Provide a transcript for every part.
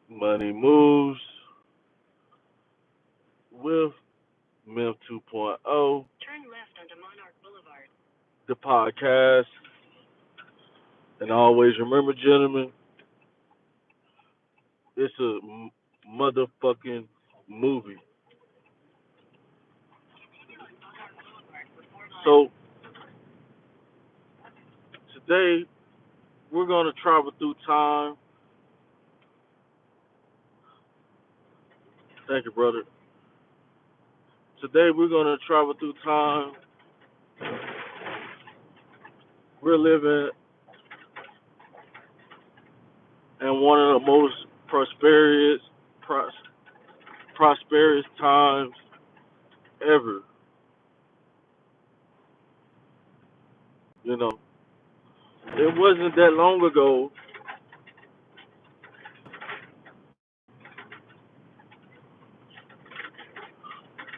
Money Moves with Myth 2.0, the podcast. And always remember, gentlemen, it's a motherfucking movie. So today we're gonna travel through time. Thank you, brother. Today we're gonna travel through time. We're living in one of the most prosperous, pros, prosperous times ever. You know, it wasn't that long ago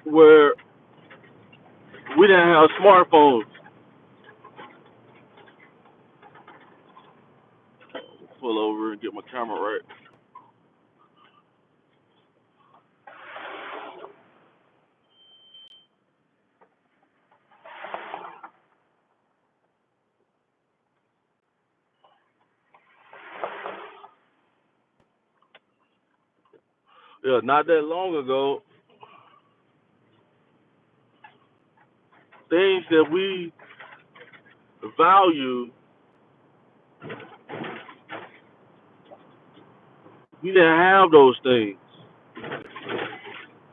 where we didn't have smartphones. Pull over and get my camera right. Yeah, not that long ago, things that we value, we didn't have those things.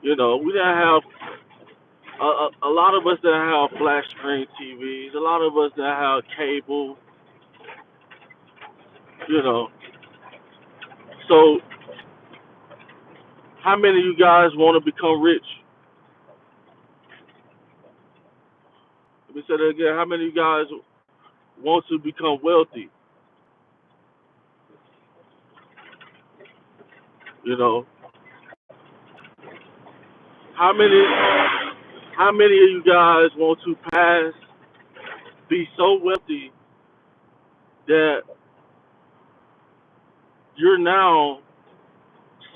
You know, we didn't have a lot of us didn't have flat screen TVs. A lot of us didn't have cable. You know, so how many of you guys want to become rich? Let me say that again. How many of you guys want to become wealthy? You know, how many how many of you guys want to be so wealthy that you're now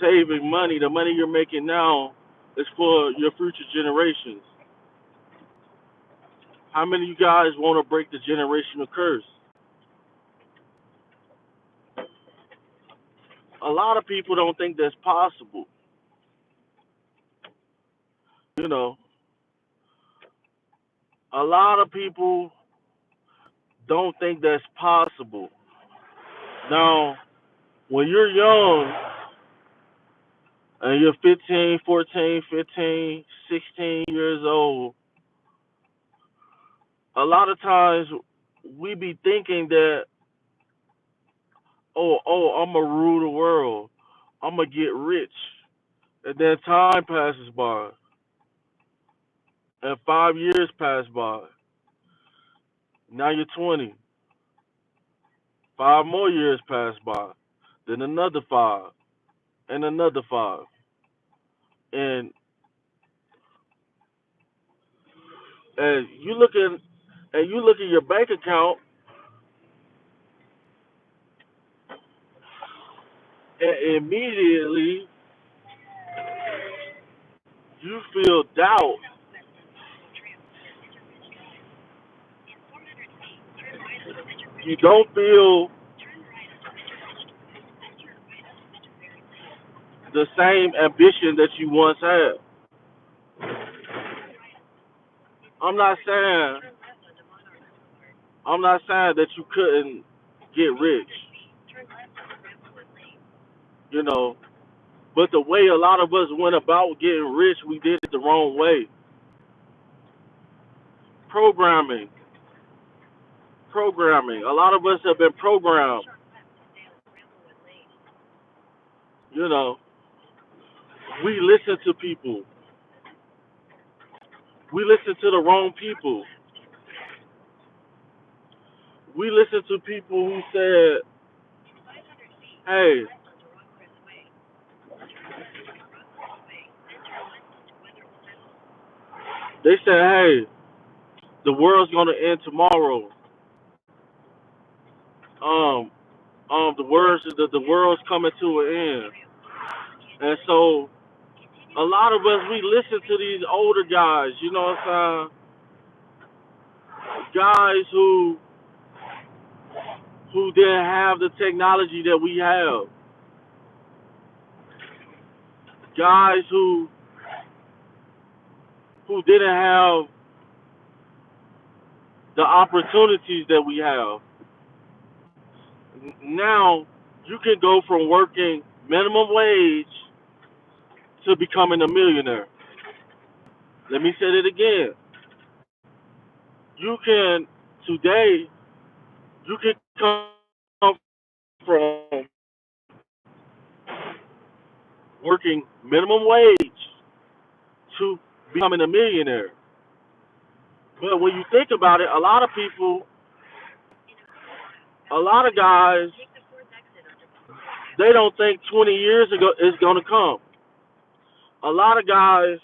saving money? The money you're making now is for your future generations. How many of you guys want to break the generational curse? A lot of people don't think that's possible. You know, a lot of people don't think that's possible. Now, when you're young and you're 15, 14, 15, 16 years old, a lot of times we be thinking that, I'm going to rule the world. I'm going to get rich. And then time passes by, and 5 years pass by. Now you're 20. 5 more years pass by. Then another five, and another five. And and you look at your bank account, and immediately you feel doubt. You don't feel the same ambition that you once had. I'm not saying I'm not saying that you couldn't get rich, you know, but the way a lot of us went about getting rich, we did it the wrong way. Programming, programming. A lot of us have been programmed, you know. We listen to people. We listen to the wrong people. We listen to people who said, hey, they said, hey, the world's gonna end tomorrow. Um, the world's coming to an end. And so a lot of us, we listen to these older guys, you know what I'm saying? Guys who didn't have the technology that we have. Guys who didn't have the opportunities that we have. Now you can go from working minimum wage to becoming a millionaire. Let me say it again. You can today you can come from working minimum wage to becoming a millionaire. But when you think about it, a lot of guys, they don't think 20 years ago is going to come. A lot of guys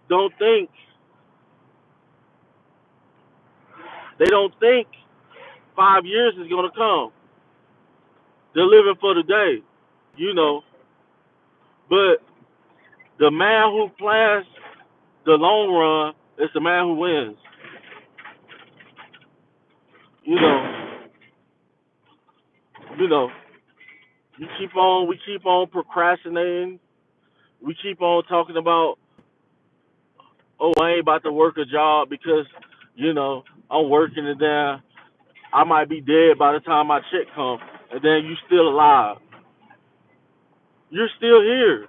don't think, they don't think 5 years is going to come. They're living for the day, you know. But the man who plans the long run is the man who wins. You know, you know. We keep on procrastinating. We keep on talking about, oh, I ain't about to work a job because, I'm working and then I might be dead by the time my check comes, and then you still alive. You're still here.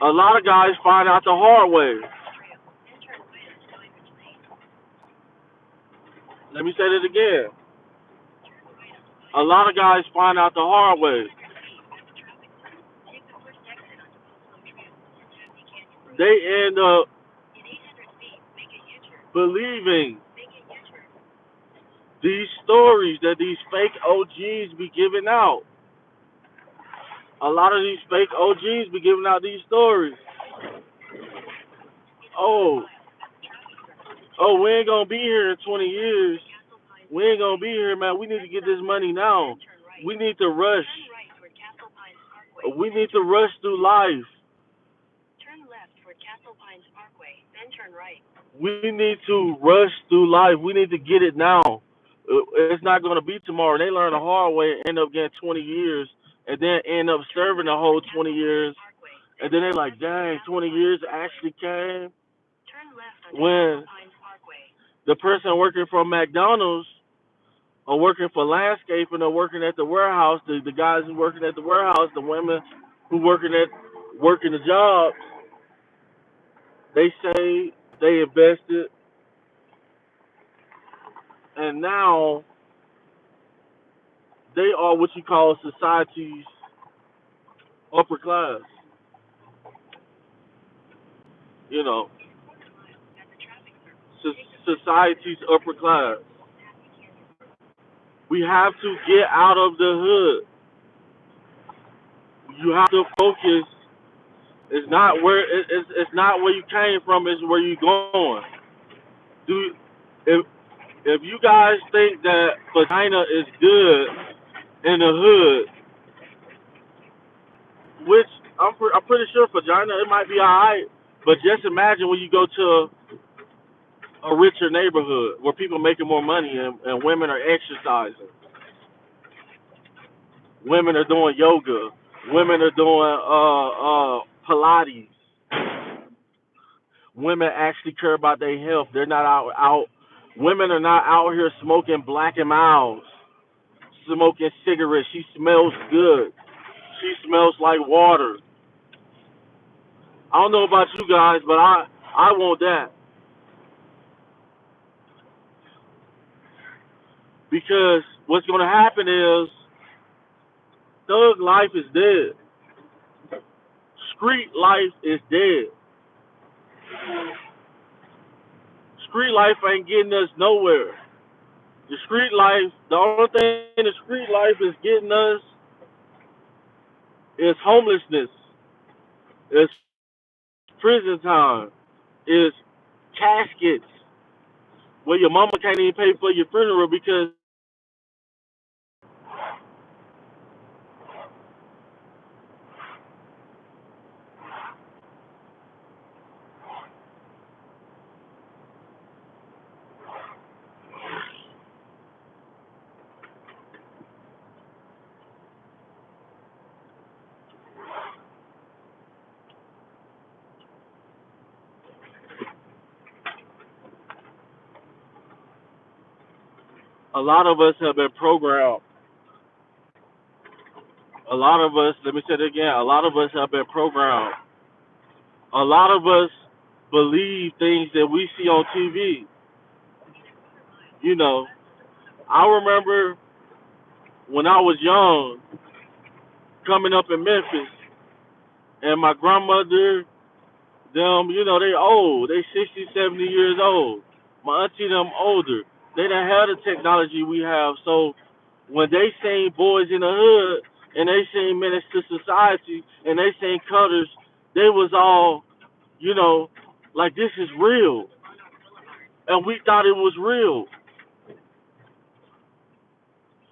A lot of guys find out the hard way. Let me say that again. A lot of guys find out the hard way. They end up believing these stories that these fake OGs be giving out. A lot of these fake OGs be giving out these stories. Oh, oh, we ain't gonna be here in 20 years. We ain't gonna be here, man. We need to get this money now. We need to rush. We need to rush through life. We need to rush through life. We need to get it now. It's not going to be tomorrow. They learn the hard way and end up getting 20 years and then end up serving the whole 20 years. And then they're like, dang, 20 years actually came. When the person working for McDonald's or working for landscaping or working at the warehouse, the guys who working at the warehouse, the women who working the jobs, they say they invested and now they are what you call society's upper class. You know, society's upper class. We have to get out of the hood. You have to focus. It's not where you came from. It's where you going. Do if if you guys think that vagina is good in the hood, which I'm pretty sure vagina it might be alright, but just imagine when you go to a richer neighborhood where people making more money and women are exercising, women are doing yoga, women are doing Pilates, women actually care about their health. They're not out. Women are not out here smoking Black and Miles, smoking cigarettes. She smells good. She smells like water. I don't know about you guys, but I want that because what's going to happen is thug life is dead. Street life is dead. Street life ain't getting us nowhere. The only thing the street life is getting us is homelessness, is prison time, is caskets where your mama can't even pay for your funeral because A lot of us have been programmed. A lot of us, let me say it again, a lot of us have been programmed. A lot of us believe things that we see on TV. You know, I remember when I was young, coming up in Memphis, and my grandmother, them, they old. They 60, 70 years old. My auntie, them older. They done had the technology we have. So when they seen Boys in the Hood, and they seen Menace to Society, and they seen Cutters, they was all, you know, like this is real. And we thought it was real.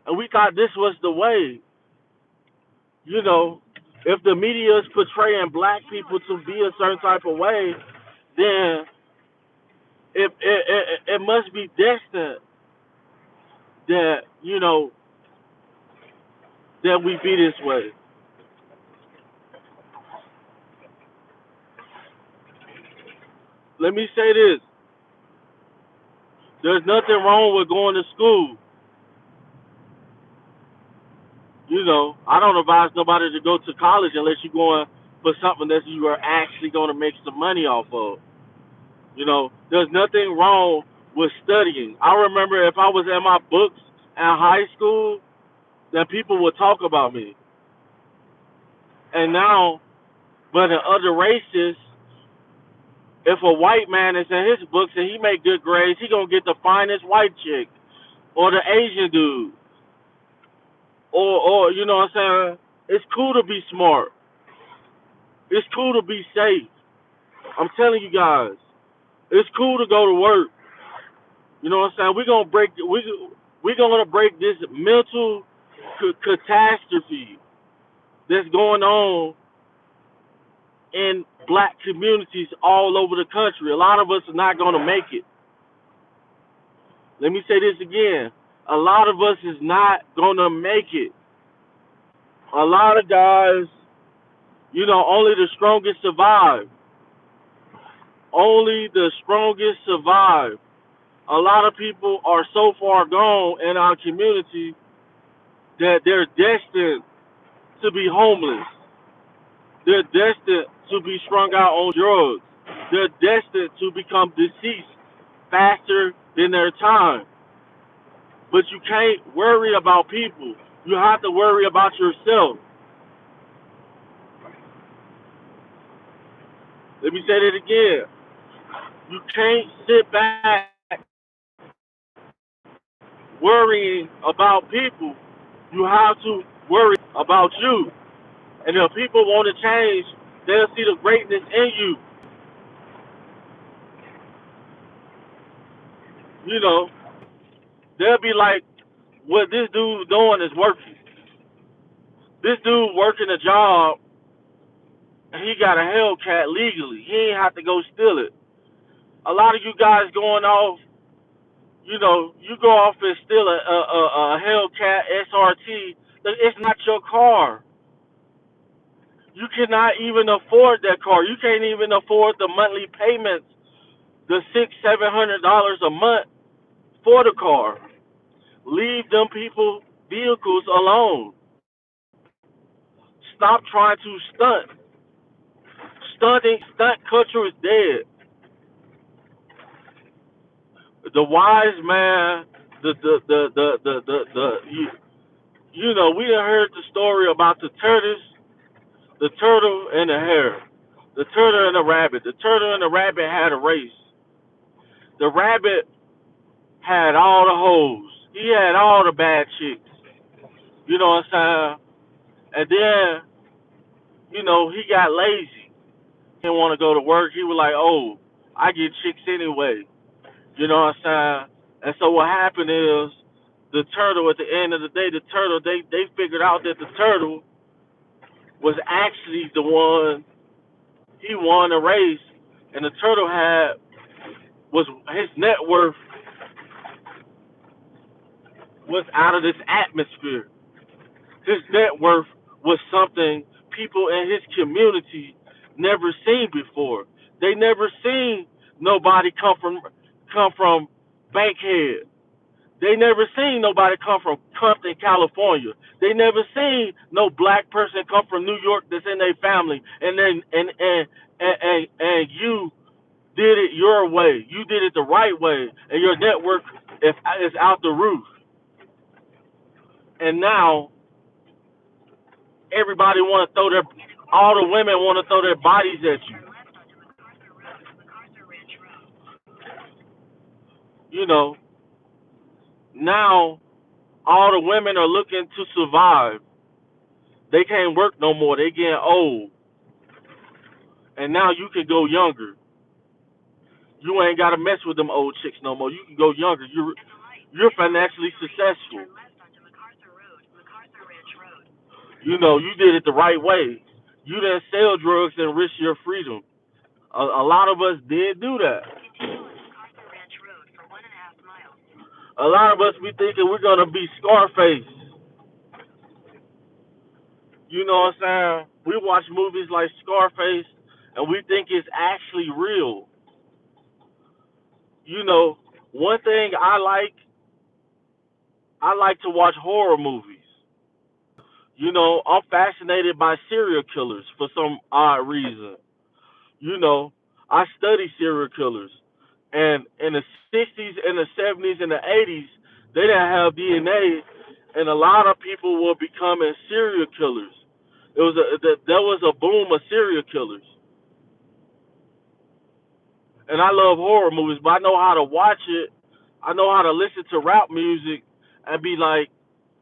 And we thought this was the way. You know, if the media is portraying black people to be a certain type of way, then it must be destined that, that we be this way. Let me say this. There's nothing wrong with going to school. I don't advise nobody to go to college unless you're going for something that you are actually going to make some money off of. There's nothing wrong with studying. I remember if I was in my books in high school, then people would talk about me. And now, but in other races, if a white man is in his books and he make good grades, he gonna get the finest white chick or the Asian dude. Or you know what I'm saying? It's cool to be smart. It's cool to be safe. I'm telling you guys, it's cool to go to work. You know what I'm saying? We're gonna break this mental catastrophe that's going on in black communities all over the country. A lot of us are not gonna make it. Let me say this again. A lot of us is not gonna make it. A lot of guys, only the strongest survive. Only the strongest survive. A lot of people are so far gone in our community that they're destined to be homeless. They're destined to be strung out on drugs. They're destined to become deceased faster than their time. But you can't worry about people. You have to worry about yourself. Let me say that again. You can't sit back worrying about people. You have to worry about you. And if people want to change, they'll see the greatness in you. You know, they'll be like, what this dude doing is working. This dude working a job, and he got a Hellcat legally. He ain't have to go steal it. A lot of you guys going off, you go off and steal a Hellcat SRT. It's not your car. You cannot even afford that car. You can't even afford the monthly payments, the $600-700 a month for the car. Leave them people vehicles alone. Stop trying to stunt. Stunt culture is dead. The wise man, we done heard the story about the turtle and the hare, the turtle and the rabbit. The turtle and the rabbit had a race. The rabbit had all the hoes. He had all the bad chicks. You know what I'm saying? And then, he got lazy. He didn't want to go to work. He was like, oh, I get chicks anyway. You know what I'm saying? And so what happened is the turtle, at the end of the day, they figured out that the turtle was actually the one, he won the race, and the turtle was his net worth was out of this atmosphere. His net worth was something people in his community never seen before. They never seen nobody come from Bankhead. They never seen nobody come from Compton, California. They never seen no black person come from New York that's in their family, and then and you did it your way. You did it the right way, and your network is out the roof. And now everybody want to throw their, all the women want to throw their bodies at you. You know, now all the women are looking to survive. They can't work no more. They getting old, and now you can go younger. You ain't gotta mess with them old chicks no more. You can go younger. You're financially successful. You know, you did it the right way. You didn't sell drugs and risk your freedom. A lot of us did do that. A lot of us be thinking we're gonna be Scarface. You know what I'm saying? We watch movies like Scarface and we think it's actually real. You know, one thing I like to watch horror movies. You know, I'm fascinated by serial killers for some odd reason. You know, I study serial killers. And in the 60s and the 70s and the 80s, they didn't have DNA, and a lot of people were becoming serial killers. There was a boom of serial killers. And I love horror movies, but I know how to watch it. I know how to listen to rap music and be like,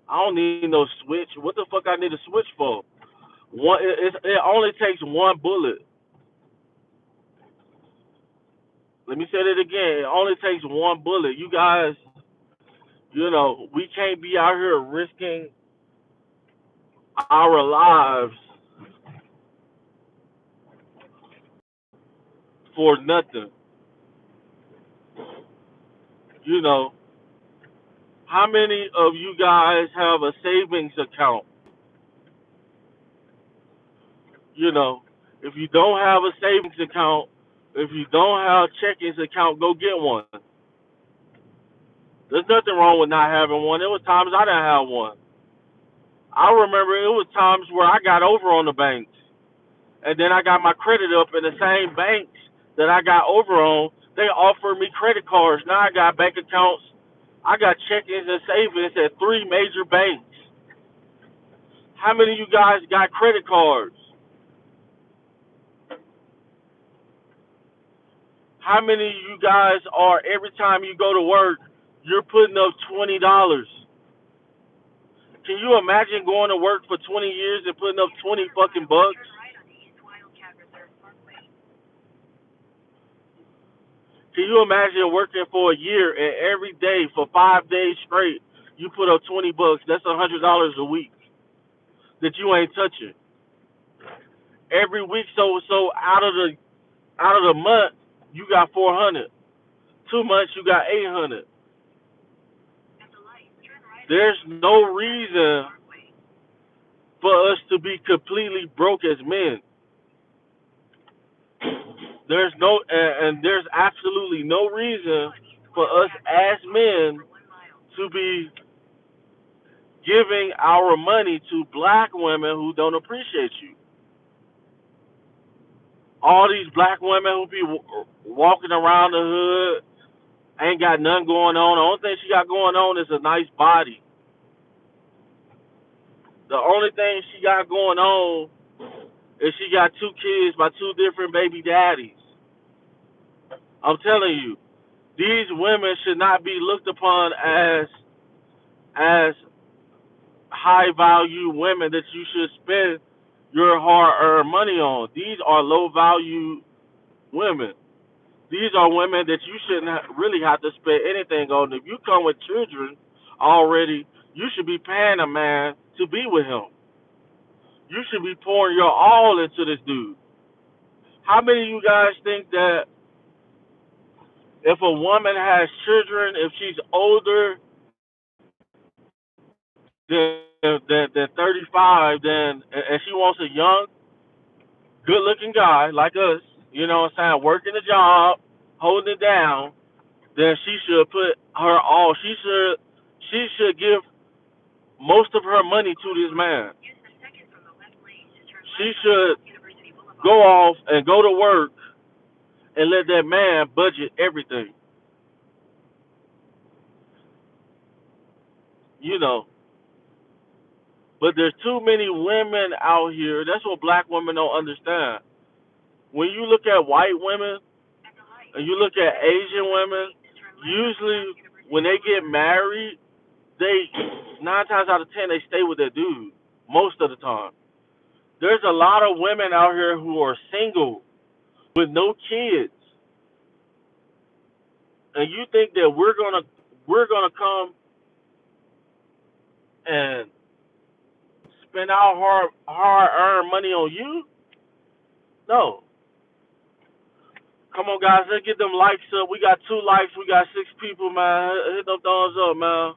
I don't need no switch. What the fuck I need a switch for? It only takes one bullet. Let me say that again. It only takes one bullet. You guys, you know, we can't be out here risking our lives for nothing. You know, how many of you guys have a savings account? You know, if you don't have a savings account, if you don't have a checkings account, go get one. There's nothing wrong with not having one. There was times I didn't have one. I remember it was times where I got over on the banks, and then I got my credit up in the same banks that I got over on. They offered me credit cards. Now I got bank accounts. I got checkings and savings at three major banks. How many of you guys got credit cards? How many of you guys are, every time you go to work, you're putting up $20? Can you imagine going to work for 20 years and putting up 20 fucking bucks? Can you imagine working for a year and every day for 5 days straight you put up 20 bucks? That's $100 a week that you ain't touching. Every week, so out of the month you got 400. 2 months you got 800. There's no reason for us to be completely broke as men. There's no and there's absolutely no reason for us as men to be giving our money to black women who don't appreciate you. All these black women who be walking around the hood ain't got nothing going on. The only thing she got going on is a nice body. The only thing she got going on is she got two kids by two different baby daddies. I'm telling you, these women should not be looked upon as high value women that you should spend your hard earned money on. These are low value women. These are women that you shouldn't really have to spend anything on. If you come with children already, you should be paying a man to be with him. You should be pouring your all into this dude. How many of you guys think that if a woman has children, if she's older than 35, then and she wants a young, good-looking guy like us, you know what I'm saying, working a job, holding it down, then she should put her all. She should. She should give most of her money to this man. She should go off and go to work and let that man budget everything. You know, but there's too many women out here. That's what black women don't understand. When you look at white women and you look at Asian women, usually when they get married, they 9 times out of 10 they stay with their dude most of the time. There's a lot of women out here who are single with no kids, and you think that we're gonna come and spend our hard earned money on you? No. Come on, guys, let's get them likes up. We got 2 likes. We got 6 people, man. Hit them thumbs up, man.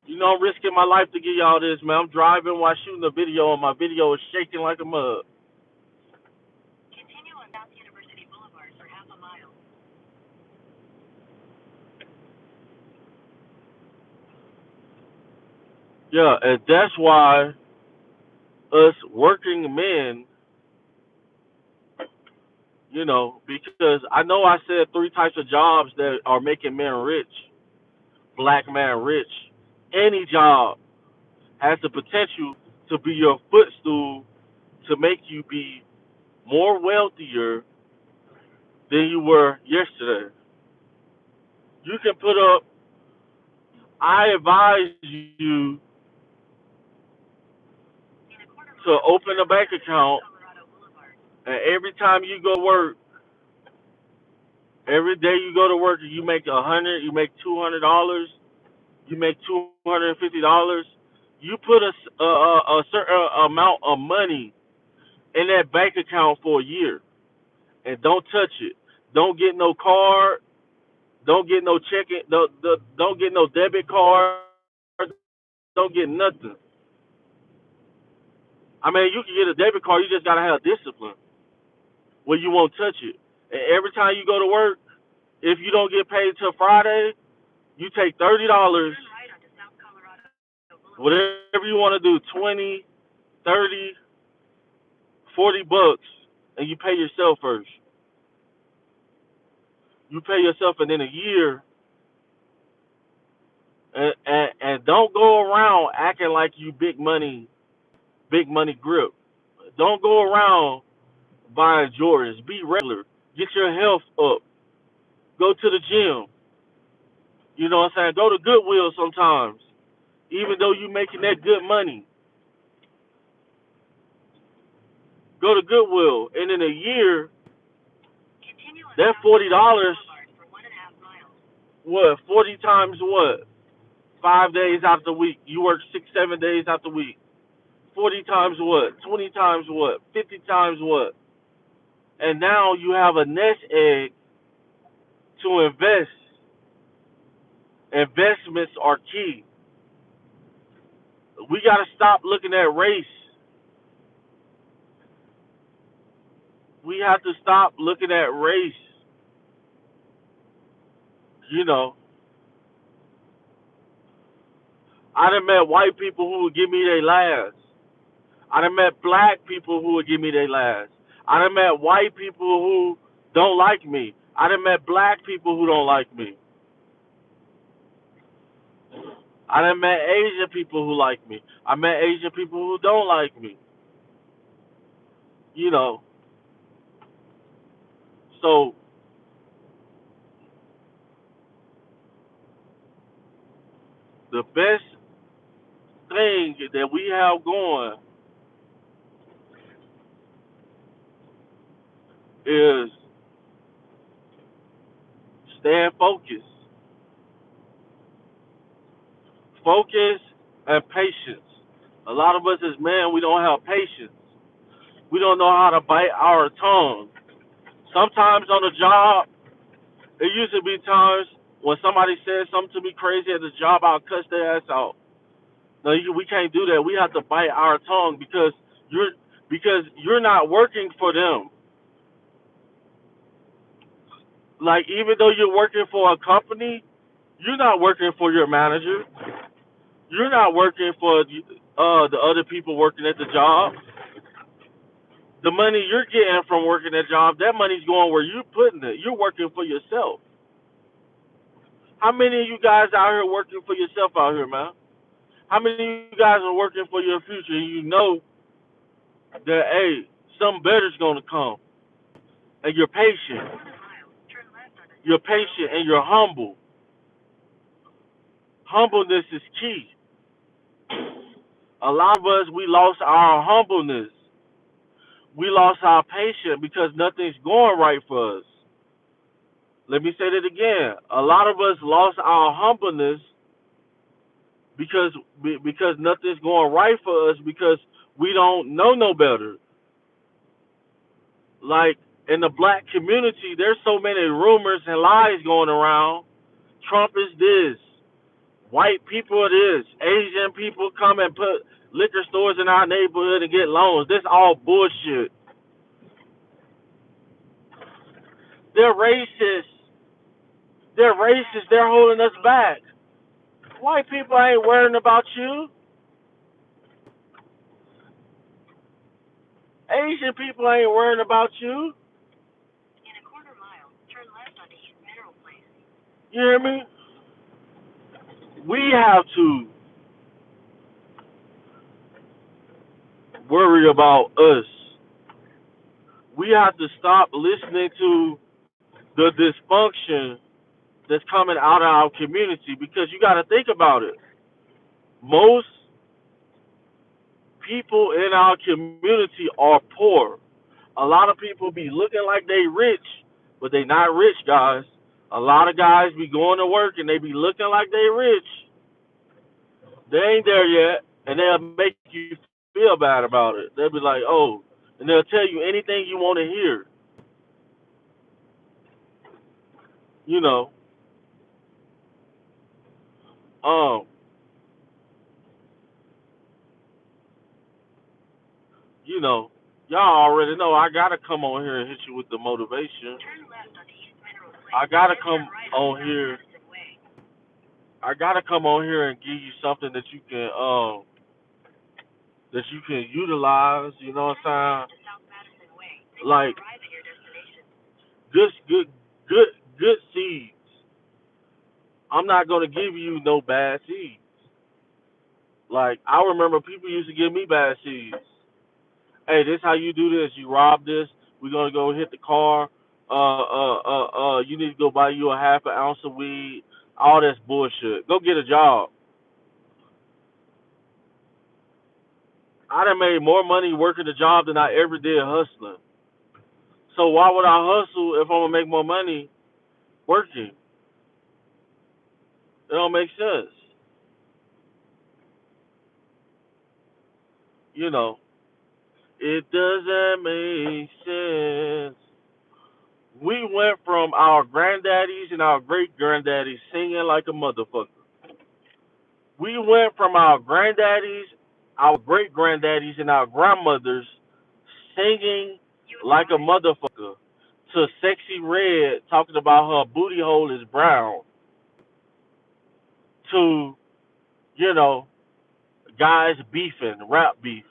You know I'm risking my life to get y'all this, man. I'm driving while shooting a video, and my video is shaking like a mug. Continue on South University Boulevard for half a mile. Yeah, and that's why us working men, because I know I said 3 types of jobs that are making men rich, black man rich. Any job has the potential to be your footstool to make you be more wealthier than you were yesterday. You can put up, I advise you to open a bank account, and every time you go to work, every day you go to work, you make 100, you make $200, you make $250. You put a certain amount of money in that bank account for a year, and don't touch it. Don't get no card. Don't get no checking. Don't get no debit card. Don't get nothing. I mean, you can get a debit card. You just gotta have discipline where you won't touch it. And every time you go to work, if you don't get paid till Friday, you take $30, whatever you want to do, 20, 30, $40, and you pay yourself first. You pay yourself, and then a year, and don't go around acting like you big money grip. Don't go around buying Jordans. Be regular. Get your health up. Go to the gym. You know what I'm saying? Go to Goodwill sometimes. Even though you making that good money, go to Goodwill, and in a year, that $40, what? 40 times what? 5 days out the week. You work 6, 7 days out the week. 40 times what? 20 times what? 50 times what? And now you have a nest egg to invest. Investments are key. We got to stop looking at race. We have to stop looking at race. You know, I done met white people who would give me their last. I done met black people who would give me their last. I done met white people who don't like me. I done met black people who don't like me. I done met Asian people who like me. I met Asian people who don't like me. You know, so the best thing that we have going is staying focused. Focus and patience. A lot of us as men, we don't have patience. We don't know how to bite our tongue. Sometimes on the job, it used to be times when somebody said something to me crazy at the job, I'll cuss their ass out. No, we can't do that. We have to bite our tongue because you're not working for them. Like even though you're working for a company, you're not working for your manager. You're not working for the other people working at the job. The money you're getting from working that job, that money's going where you're putting it. You're working for yourself. How many of you guys out here working for yourself out here, man? How many of you guys are working for your future and you know that, hey, something better's going to come? And you're patient. You're patient and you're humble. Humbleness is key. A lot of us, we lost our humbleness. We lost our patience because nothing's going right for us. Let me say that again. A lot of us lost our humbleness because because nothing's going right for us because we don't know no better. Like in the black community, there's so many rumors and lies going around. Trump is this. White people are this. Asian people come and put liquor stores in our neighborhood and get loans. This all bullshit. They're racist. They're racist. They're holding us back. White people ain't worrying about you. Asian people ain't worrying about you. In a quarter mile, turn left onto East Mineral Place. You hear me? We have to worry about us. We have to stop listening to the dysfunction that's coming out of our community because you got to think about it. Most people in our community are poor. A lot of people be looking like they rich, but they not rich, guys. A lot of guys be going to work and they be looking like they rich. They ain't there yet, and they'll make you feel bad about it. They'll be like, oh, and they'll tell you anything you want to hear. You know, um, you know, y'all already know I gotta come on here and hit you with the motivation. I gotta come on here. I gotta come on here and give you something that you can utilize. You know what I'm saying? Like good, good, good, good seeds. I'm not gonna give you no bad seeds. Like I remember people used to give me bad seeds. Hey, this how you do this. You rob this. We're gonna go hit the car. You need to go buy you a half an ounce of weed. All that's bullshit. Go get a job. I done made more money working a job than I ever did hustling. So why would I hustle if I'm gonna make more money working? It don't make sense. You know, it doesn't make sense. We went from our granddaddies and our great granddaddies singing like a motherfucker. We went from our granddaddies, our great granddaddies, and our grandmothers singing like a motherfucker to Sexy Red talking about her booty hole is brown to, you know, guys beefing, rap beef.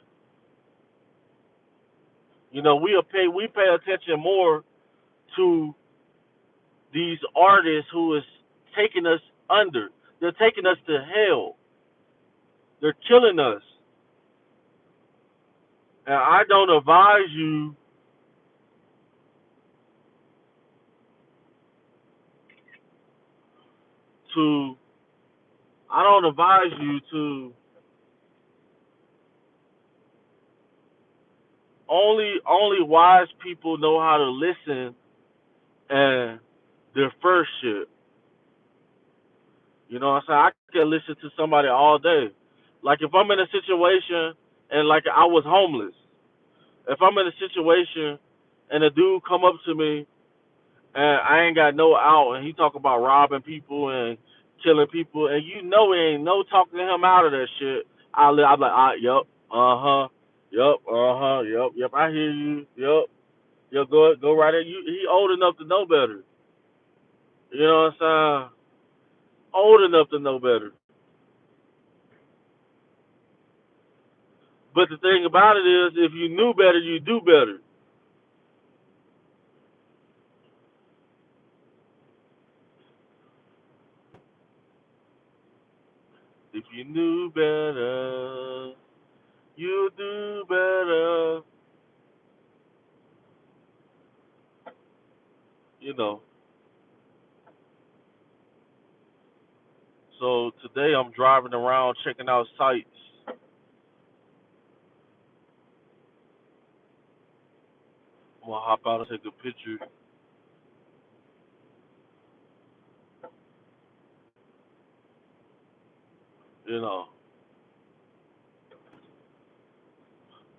You know, we pay attention more to these artists who is taking us under. They're taking us to hell. They're killing us. And I don't advise you to I don't advise you to only wise people know how to listen and defer shit. You know what I'm saying? I can listen to somebody all day. Like if I'm in a situation and like I was homeless, if I'm in a situation and a dude come up to me and I ain't got no out and he talk about robbing people and killing people and you know it ain't no talking him out of that shit, I'm like, yep, uh-huh, yep, uh-huh, yep, I hear you, yep, go right there. He old enough to know better. You know what I'm saying? Old enough to know better. But the thing about it is, if you knew better, you do better. If you knew better, you do better. You know. So today I'm driving around checking out sites. I'm gonna hop out and take a picture. You know.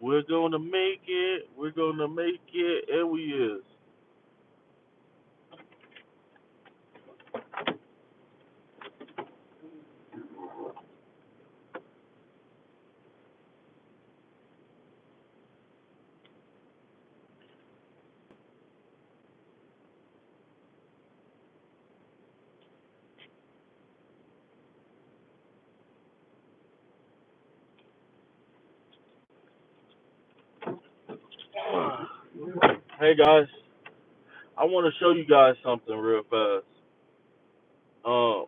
We're gonna make it. We're gonna make it, and we is. Hey guys, I want to show you guys something real fast. Um,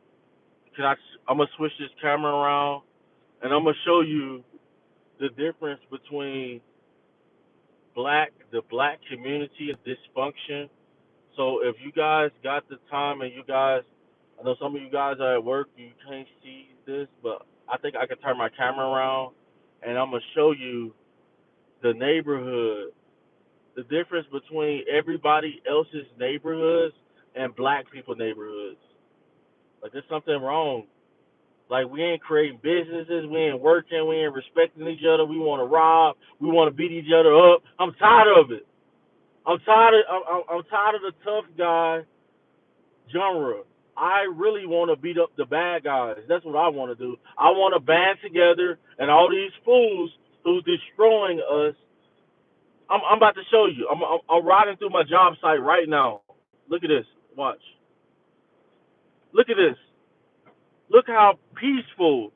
can I? I'm gonna switch this camera around, and I'm gonna show you the difference between the black community and dysfunction. So if you guys got the time and you guys, I know some of you guys are at work, you can't see this, but I think I can turn my camera around, and I'm gonna show you the neighborhood, the difference between everybody else's neighborhoods and black people neighborhoods. Like there's something wrong. Like we ain't creating businesses, we ain't working, we ain't respecting each other. We want to rob, we want to beat each other up. I'm tired of it. I'm tired of the tough guy genre. I really want to beat up the bad guys. That's what I want to do. I want to band together, and all these fools who's destroying us. I'm about to show you. I'm riding through my job site right now. Look at this. Watch. Look at this. Look how peaceful.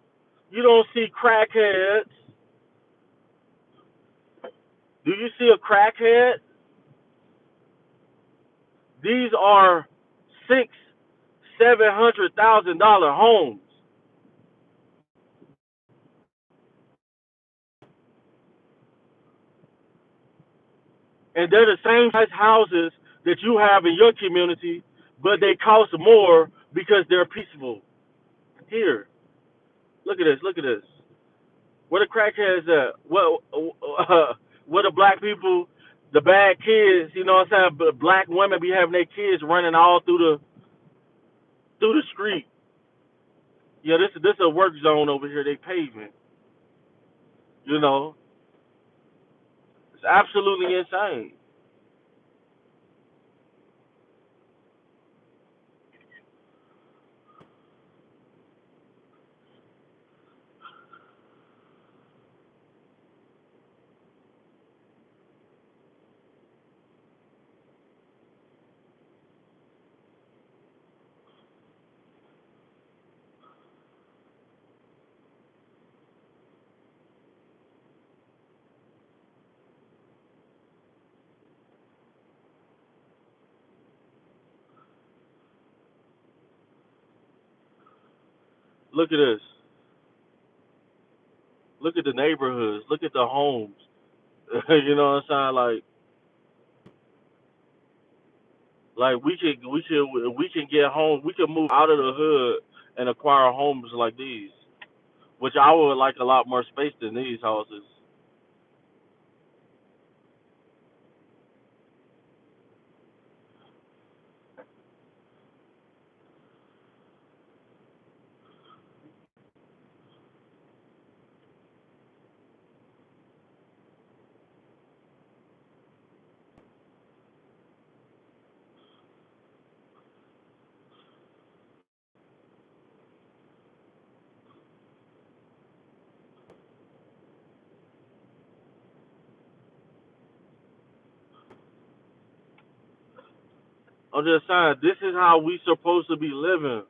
You don't see crackheads. Do you see a crackhead? These are six, $700,000 homes, and they're the same size houses that you have in your community, but they cost more because they're peaceful. Here, look at this. Look at this. Where the crackheads at? Where the black people, the bad kids? You know what I'm saying? But black women be having their kids running all through the street. Yeah, this is a work zone over here. They paving. You know, it's absolutely insane. Look at this. Look at the neighborhoods. Look at the homes. You know what I'm saying? Like we can get homes. We can move out of the hood and acquire homes like these, which I would like a lot more space than these houses. I'm just saying, this is how we supposed to be living.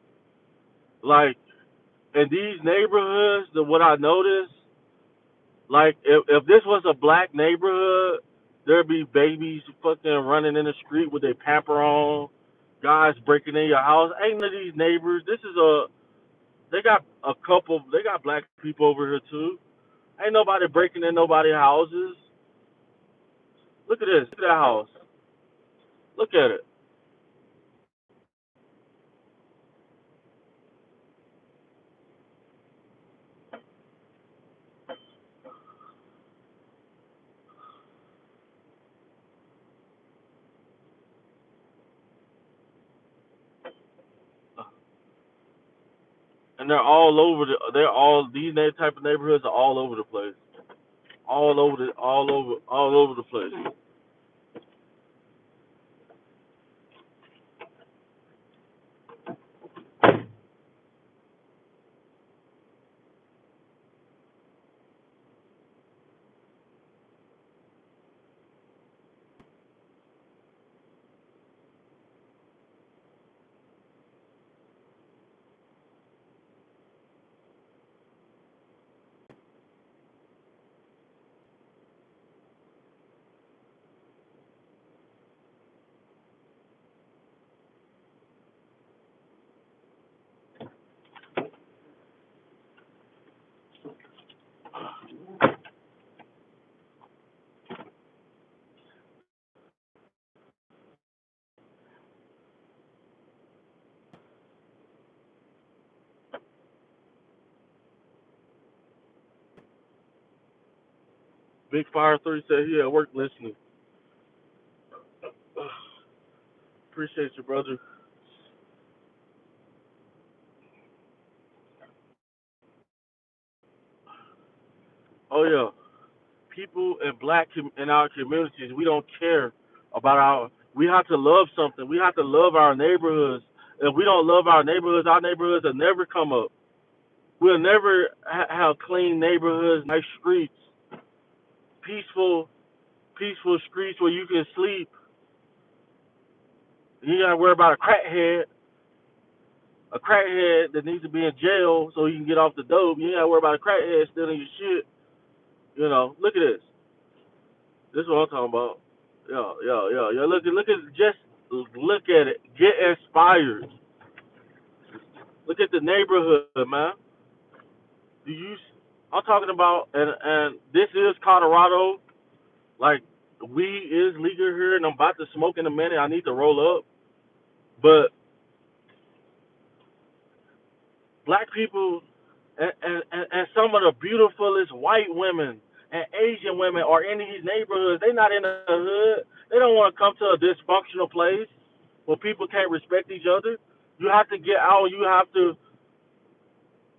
Like in these neighborhoods, what I noticed, Like if this was a black neighborhood, there'd be babies fucking running in the street with their pamper on, guys breaking in your house. Ain't none of these neighbors. This is a they got a couple. They got black people over here too. Ain't nobody breaking in nobody's houses. Look at this. Look at that house. Look at it. And they're all over the. They're all these type of neighborhoods are all over the place. All over the place. Big Fire 3 said he at work listening. Appreciate you, brother. Oh yeah, people in our communities, we don't care about our. We have to love something. We have to love our neighborhoods. If we don't love our neighborhoods will never come up. We'll never have clean neighborhoods, nice streets, peaceful, peaceful streets where you can sleep. You gotta worry about a crackhead that needs to be in jail so he can get off the dope. You ain't gotta worry about a crackhead stealing your shit. You know, look at this. This is what I'm talking about. Yeah. Look at just look at it. Get inspired. Look at the neighborhood, man. Do you? I'm talking about, and this is Colorado. Like weed is legal here, and I'm about to smoke in a minute. I need to roll up, but black people and some of the beautifulest white women and Asian women are in these neighborhoods. They not in the hood. They don't want to come to a dysfunctional place where people can't respect each other. You have to get out. You have to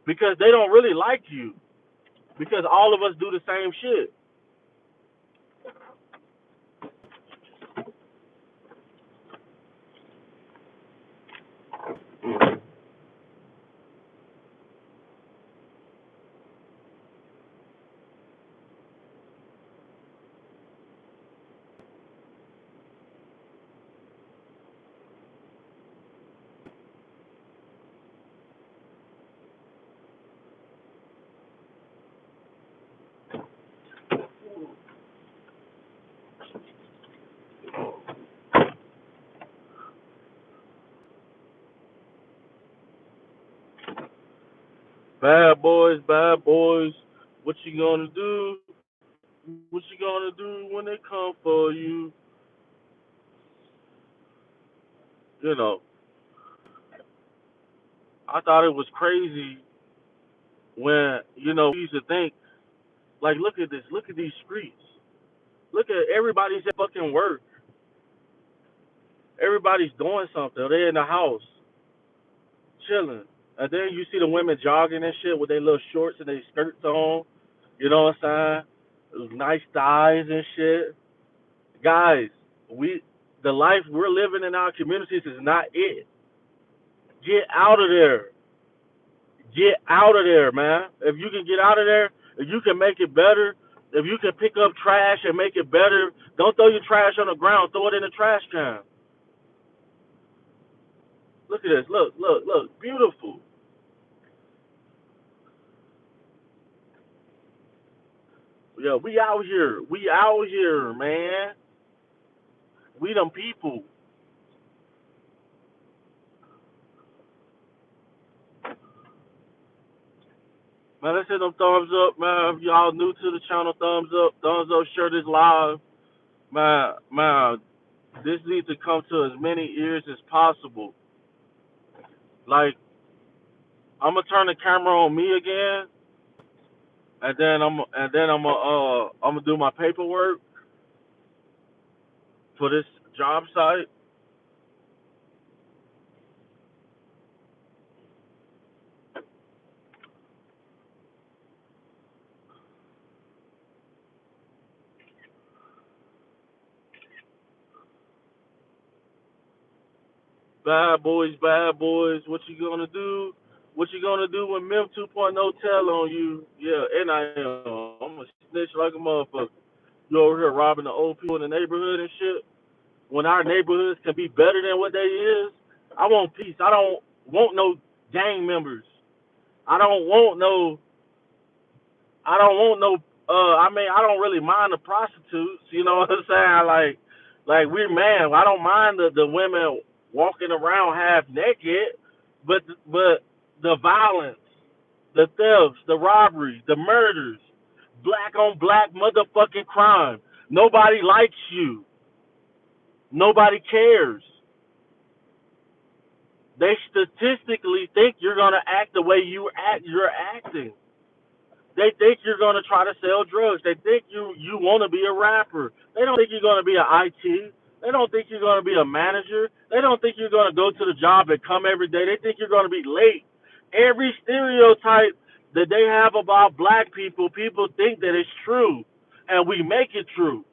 because they don't really like you because all of us do the same shit. Bad boys, bad boys. What you gonna do? What you gonna do when they come for you? You know, I thought it was crazy when we used to think like, look at this, look at these streets, look at everybody's at fucking work, everybody's doing something. They're in the house chilling, and then you see the women jogging and shit with their little shorts and their skirts on. You know what I'm saying? Nice thighs and shit. Guys, we the life we're living in our communities is not it. Get out of there. Get out of there, man. If you can get out of there, if you can make it better, if you can pick up trash and make it better, don't throw your trash on the ground. Throw it in the trash can. Look at this. Look. Beautiful. Yeah, we out here. We out here, man. We them people. Man, let's hit them thumbs up, man. If y'all new to the channel, thumbs up. Thumbs up, share this live. Man, this needs to come to as many ears as possible. Like, I'm gonna turn the camera on me again, I'm gonna do my paperwork for this job site. Bad boys, bad boys. What you gonna do? What you gonna do when MIM 2.0 tell on you? Yeah, and I am. I'm a snitch like a motherfucker. You over here robbing the old people in the neighborhood and shit. When our neighborhoods can be better than what they is, I want peace. I don't want no gang members. I don't want no. I don't want no. I mean, I don't really mind the prostitutes. You know what I'm saying? Like we're man. I don't mind the women walking around half naked, but the violence, the thefts, the robberies, the murders, black on black motherfucking crime. Nobody likes you. Nobody cares. They statistically think you're gonna act the way you're acting. They think you're gonna try to sell drugs. They think you want to be a rapper. They don't think you're gonna be an IT. They don't think you're gonna be a manager. They don't think you're gonna go to the job and come every day. They think you're gonna be late. Every stereotype that they have about black people, people think that it's true, and we make it true.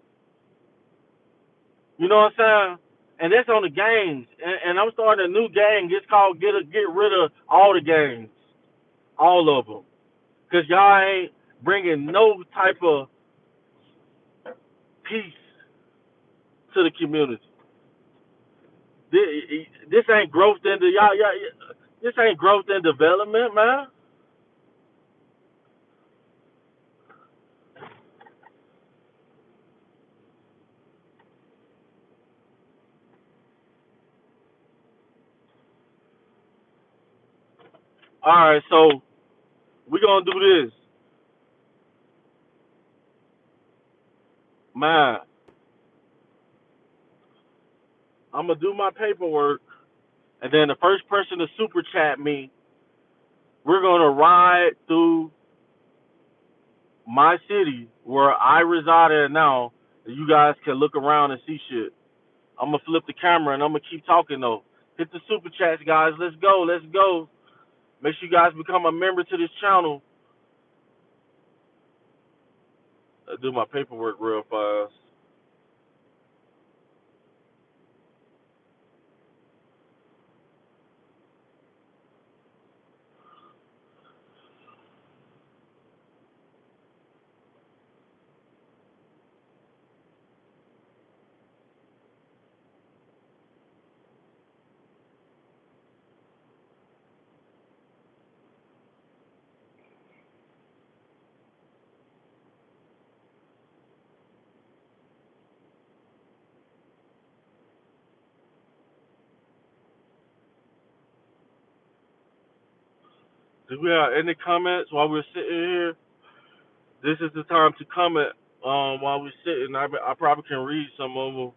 You know what I'm saying? And that's on the gangs. And I'm starting a new gang. It's called Get Rid of All the Gangs, all of them, because y'all ain't bringing no type of peace to the community. This ain't growth into y'all. This ain't growth and development, man. All right, so we gonna do this, man. I'm gonna do my paperwork, and then the first person to super chat me, we're gonna ride through my city where I reside at now. You guys can look around and see shit. I'm gonna flip the camera and I'm gonna keep talking though. Hit the super chats, guys. Let's go. Let's go. Make sure you guys become a member to this channel. I do my paperwork real fast. Do we have any comments while we're sitting here? This is the time to comment while we're sitting. I probably can read some of them.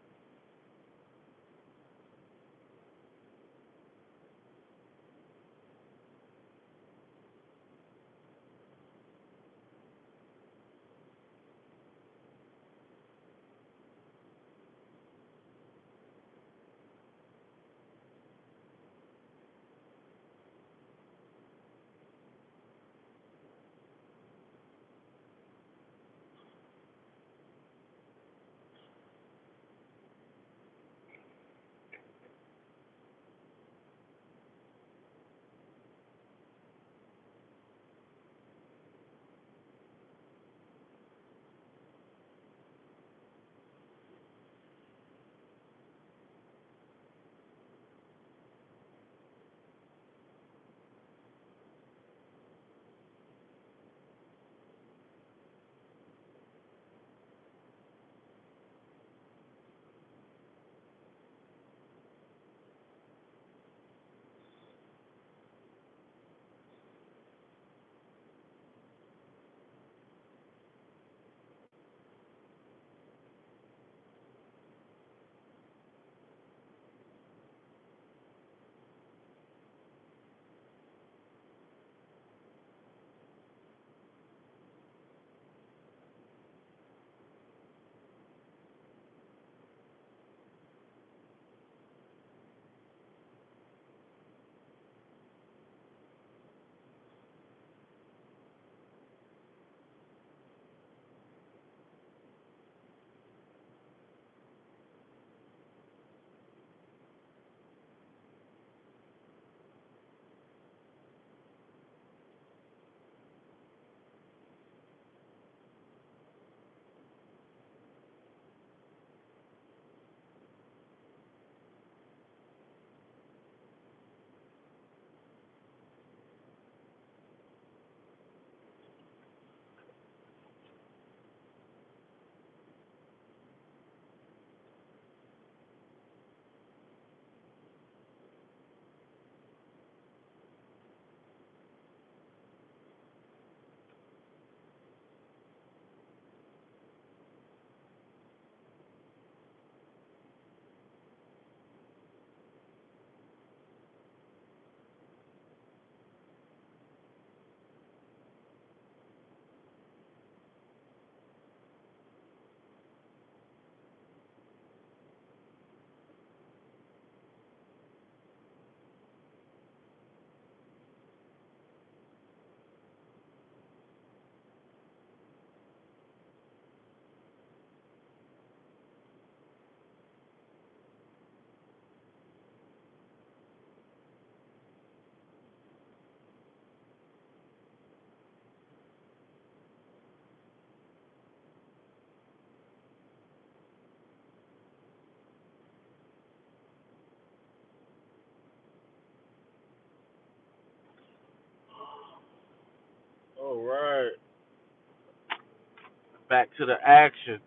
back to the action.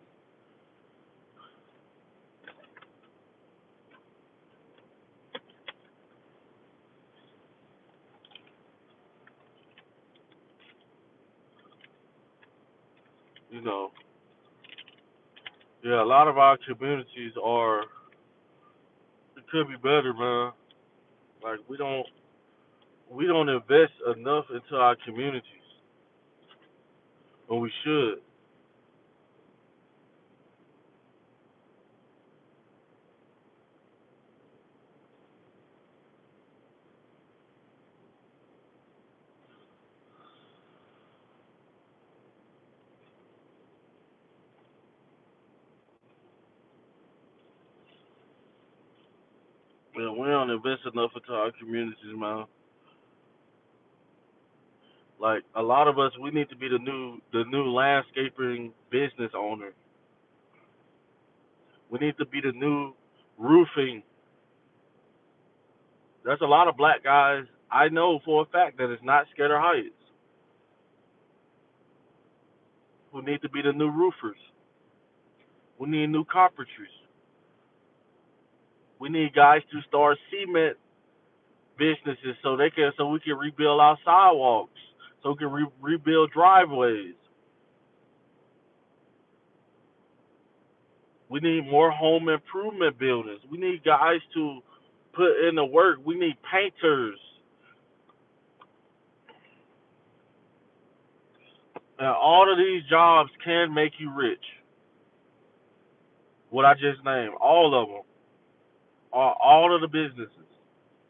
You know, yeah, a lot of our communities are. It could be better, man. Like we don't invest enough into our communities when we should. We don't invest enough into our communities, man. Like a lot of us, we need to be the new landscaping business owner. We need to be the new roofing. There's a lot of black guys I know for a fact that is not scared of heights who need to be the new roofers. We need new carpenters. We need guys to start cement businesses so we can rebuild our sidewalks, so we can rebuild driveways. We need more home improvement buildings. We need guys to put in the work. We need painters. And all of these jobs can make you rich. What I just named, all of them, are all of the businesses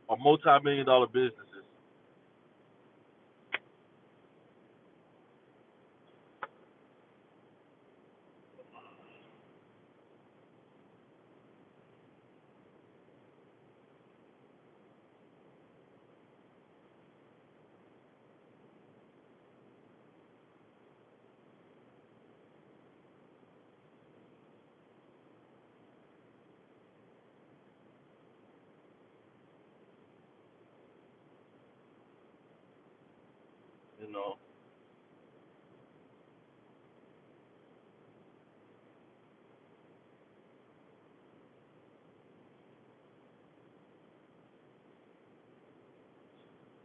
are multi-million dollar businesses.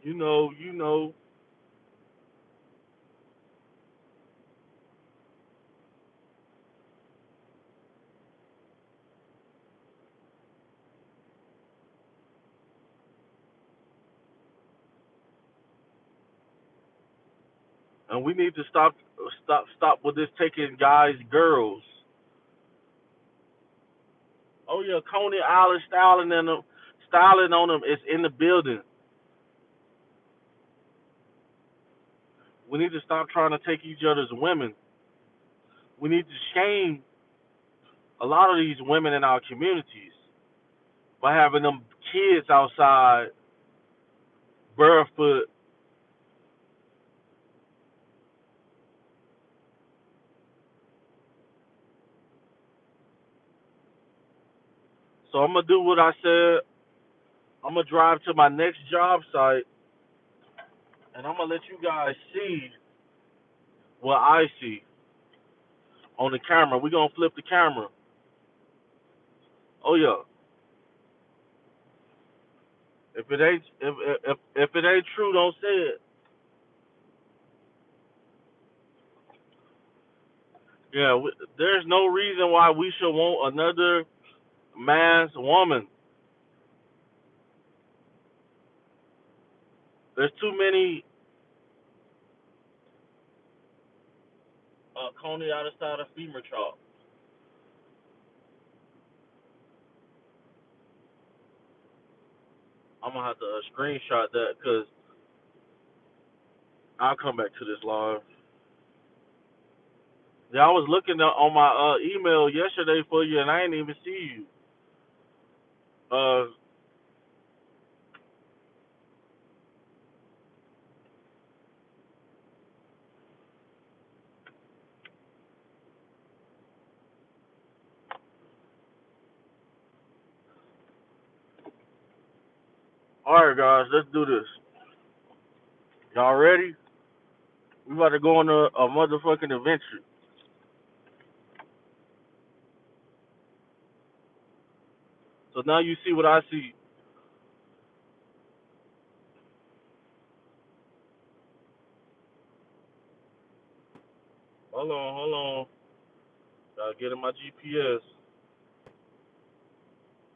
You know, you know, and we need to stop with this taking guys, girls. Oh yeah, Coney Island styling on them is in the building. We need to stop trying to take each other's women. We need to shame a lot of these women in our communities by having them kids outside barefoot. So I'm gonna do what I said. I'm gonna drive to my next job site and I'm gonna let you guys see what I see on the camera. We're gonna flip the camera. Oh yeah. If it ain't true, don't say it. Yeah, there's no reason why we should want another man's woman. There's too many Coney out of side of femur chalk. I'm gonna have to screenshot that because I'll come back to this live. Yeah, I was looking on my email yesterday for you, and I didn't even see you. Uh, all right, guys, let's do this. Y'all ready? We about to go on a motherfucking adventure. So now you see what I see. Hold on. Gotta get in my GPS.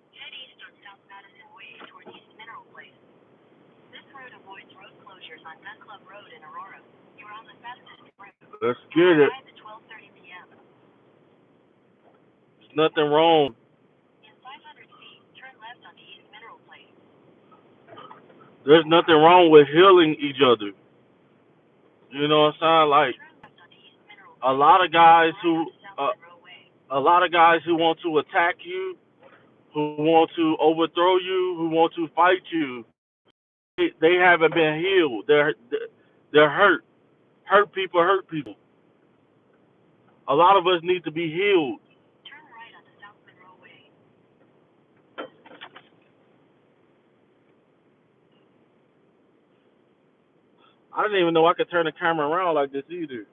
Head east on South Madison Way toward East Mineral Place. This road avoids road closures on Gun Club Road in Aurora. You're on the fastest route. Let's get it. At 12:30 p.m. There's nothing wrong. In 500 feet, turn left on the East Mineral Place. There's nothing wrong with healing each other. You know what I'm saying? Like a lot of guys who, a lot of guys who want to attack you, who want to overthrow you, who want to fight you, they haven't been healed. They're hurt. Hurt people hurt people. A lot of us need to be healed. Turn right on the South Monroe Way. I didn't even know I could turn the camera around like this either.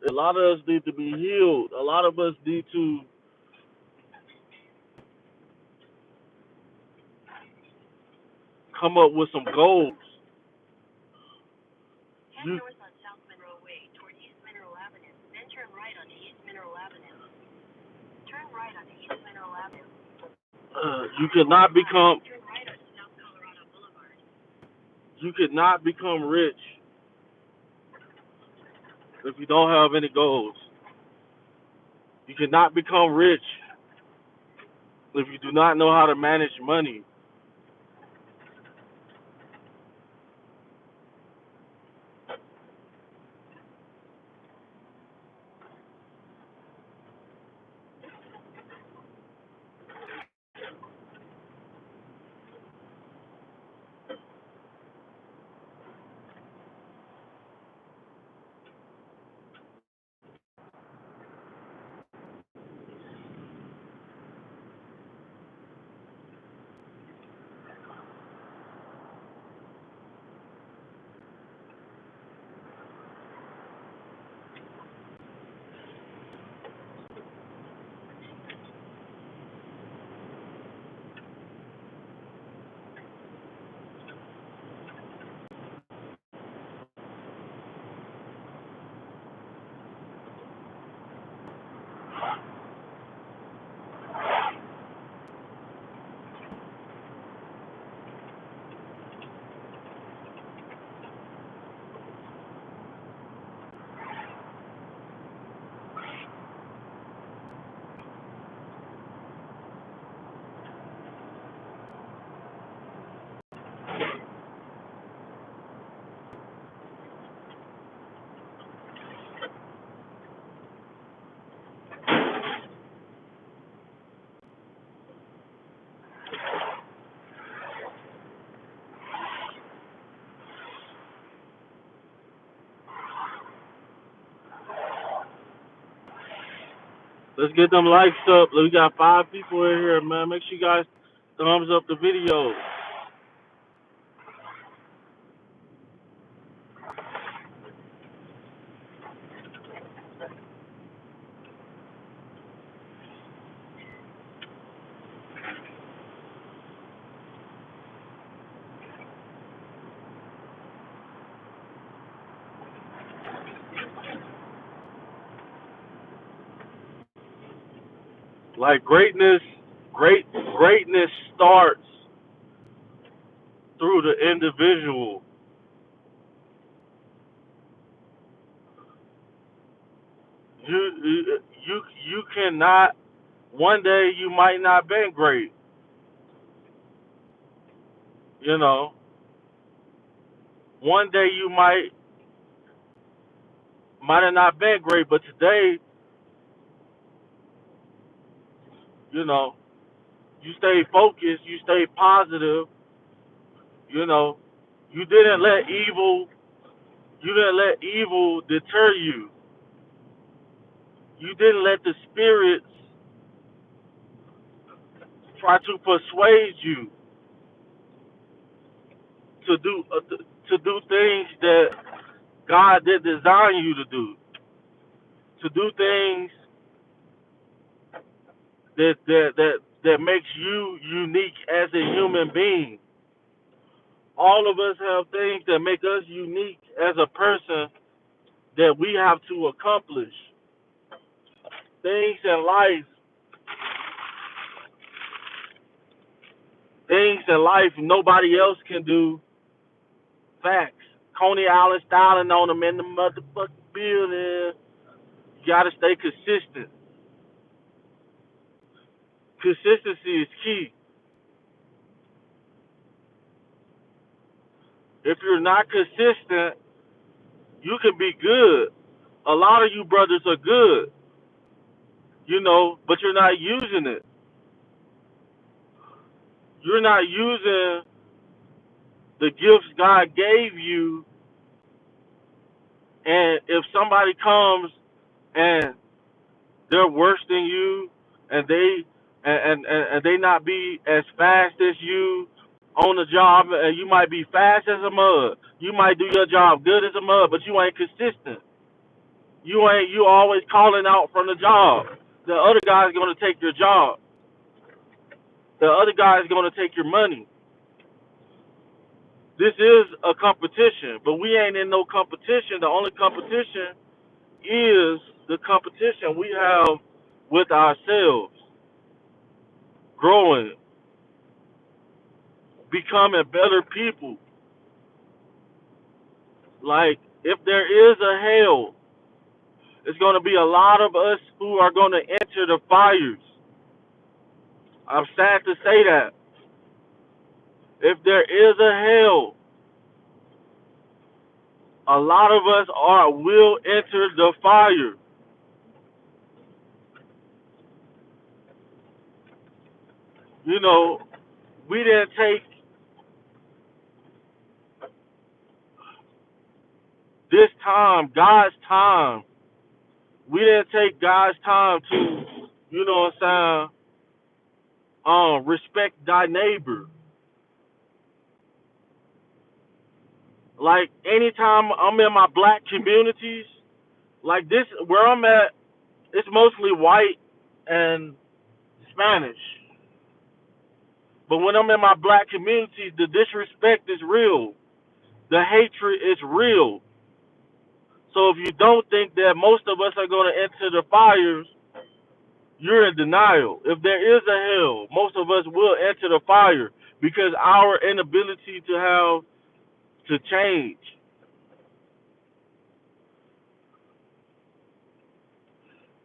A lot of us need to be healed. A lot of us need to come up with some goals. Head north on South Monroe Way toward East Mineral Avenue, then turn right onto East Mineral Avenue. Turn right onto East Mineral Avenue. You cannot become. Turn right onto South Colorado Boulevard. You cannot become rich if you don't have any goals. You cannot become rich if you do not know how to manage money. Let's get them likes up. We got 5 people in here, man. Make sure you guys thumbs up the video. Like greatness starts through the individual. You cannot. One day you might not been great. You know. One day you might have not been great, but today, you know, you stay focused, you stay positive. You know, you didn't let evil deter you. You didn't let the spirits try to persuade you to do things that God did design you to do. To do things that makes you unique as a human being. All of us have things that make us unique as a person that we have to accomplish. Things in life, things in life nobody else can do. Facts. Coney Island styling on them in the motherfucking building. You gotta stay consistent. Consistency is key. If you're not consistent, you can be good. A lot of you brothers are good, but you're not using it. You're not using the gifts God gave you. And if somebody comes and they're worse than you, and they not be as fast as you on the job, and you might be fast as a mud. You might do your job good as a mud, but you ain't consistent. You always calling out from the job. The other guy's gonna take your job. The other guy's gonna take your money. This is a competition, but we ain't in no competition. The only competition is the competition we have with ourselves, growing, becoming better people. Like, if there is a hell, it's going to be a lot of us who are going to enter the fires. I'm sad to say that. If there is a hell, a lot of us will enter the fire. You know, we didn't take this time, God's time. We didn't take God's time to, you know what I'm saying, respect thy neighbor. Like, anytime I'm in my black communities, like this, where I'm at, it's mostly white and Spanish. But when I'm in my black communities, the disrespect is real. The hatred is real. So if you don't think that most of us are going to enter the fires, you're in denial. If there is a hell, most of us will enter the fire because our inability to change,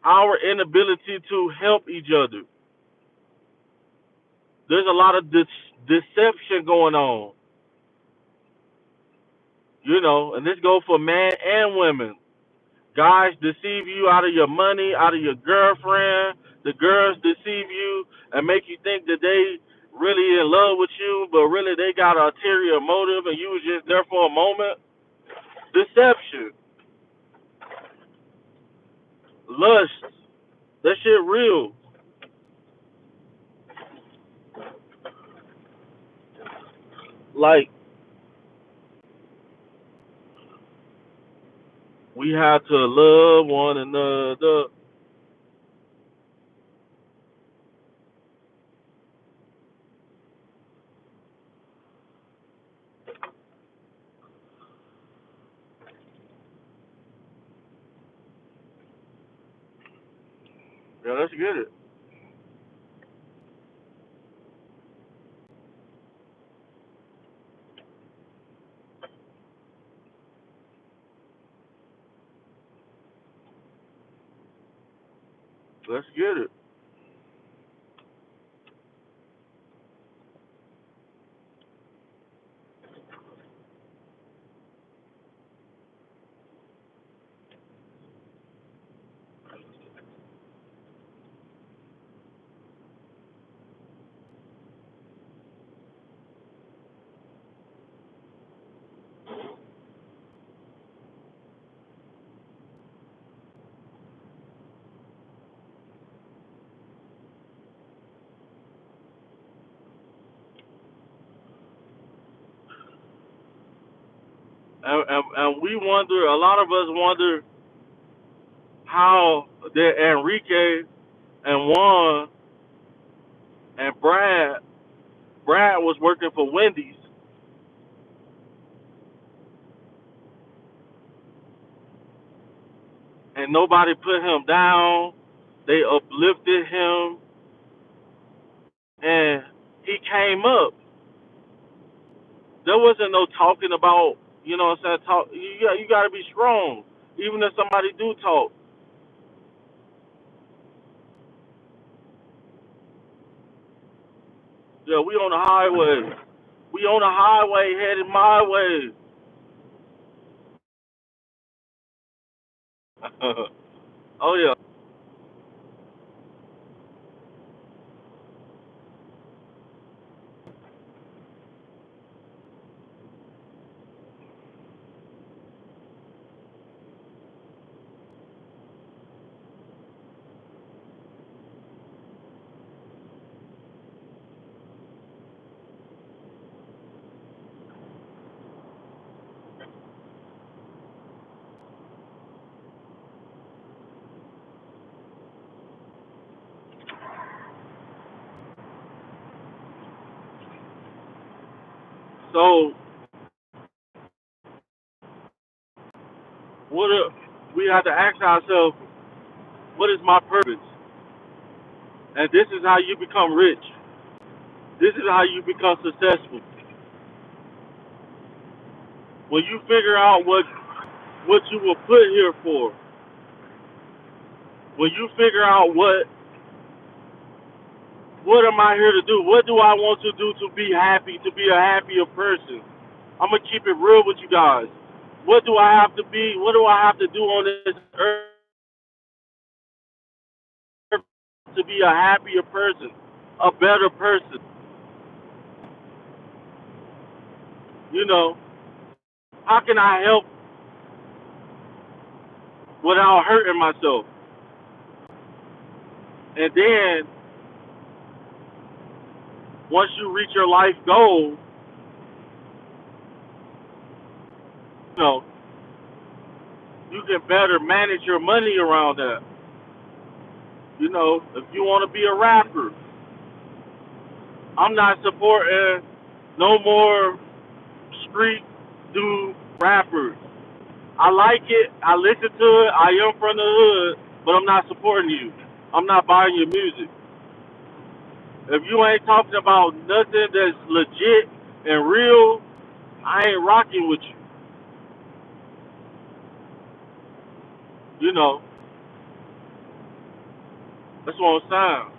our inability to help each other. There's a lot of deception going on, and this goes for men and women. Guys deceive you out of your money, out of your girlfriend. The girls deceive you and make you think that they really in love with you, but really they got an ulterior motive and you was just there for a moment. Deception, lust, that shit real. Like, we have to love one another. Yeah, let's get it. Let's get it. And we wonder, a lot of us wonder how that Enrique and Juan, And Brad was working for Wendy's, and nobody put him down. They uplifted him, and he came up. There wasn't no talking about, you know what I'm saying? Talk. You got to be strong, even if somebody do talk. Yeah, we on the highway. We on the highway headed my way. Oh yeah. So what? We have to ask ourselves, what is my purpose? And this is how you become rich. This is how you become successful. When you figure out what you were put here for. When you figure out what am I here to do? What do I want to do to be happy, to be a happier person? I'm gonna keep it real with you guys. What do I have to be? What do I have to do on this earth to be a happier person, a better person? You know, how can I help without hurting myself? And then once you reach your life goal, you know, you can better manage your money around that. You know, if you want to be a rapper, I'm not supporting no more street dude rappers. I like it. I listen to it. I am from the hood, but I'm not supporting you. I'm not buying your music. If you ain't talking about nothing that's legit and real, I ain't rocking with you. You know, that's what I'm saying.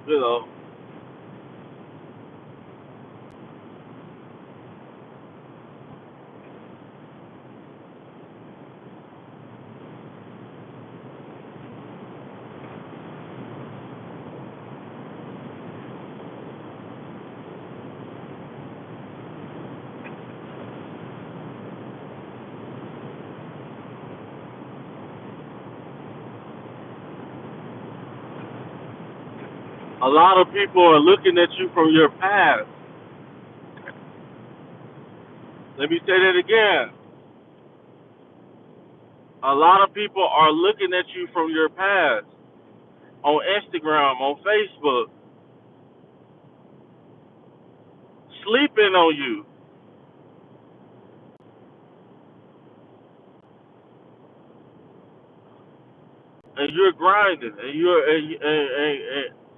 You know, a lot of people are looking at you from your past. Let me say that again. A lot of people are looking at you from your past on Instagram, on Facebook, sleeping on you, and you're grinding,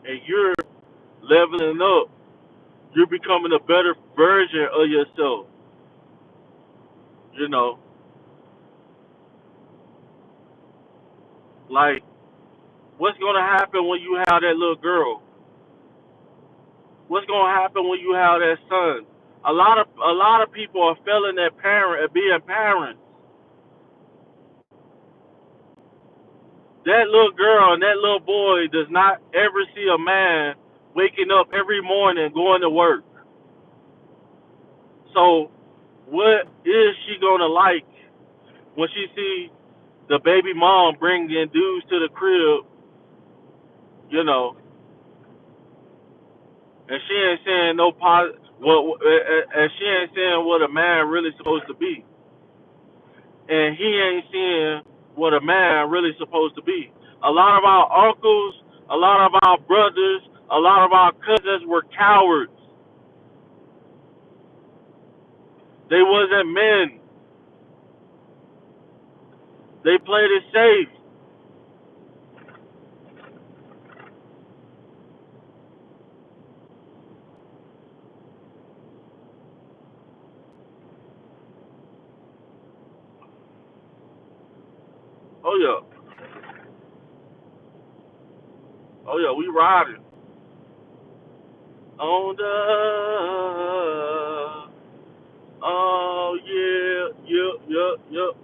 and you're leveling up. You're becoming a better version of yourself. You know, like what's gonna happen when you have that little girl? What's gonna happen when you have that son? A lot of people are failing at parent at being parents. That little girl and that little boy does not ever see a man waking up every morning going to work. So what is she gonna like when she see the baby mom bringing dudes to the crib, you know, and she ain't saying no positive, and she ain't saying what a man really supposed to be, and he ain't seeing. what a man really supposed to be. A lot of our uncles, a lot of our brothers, a lot of our cousins were cowards. They wasn't men. They played it safe. Oh yeah, oh yeah, we riding on the. Oh yeah, yep, yep, yep.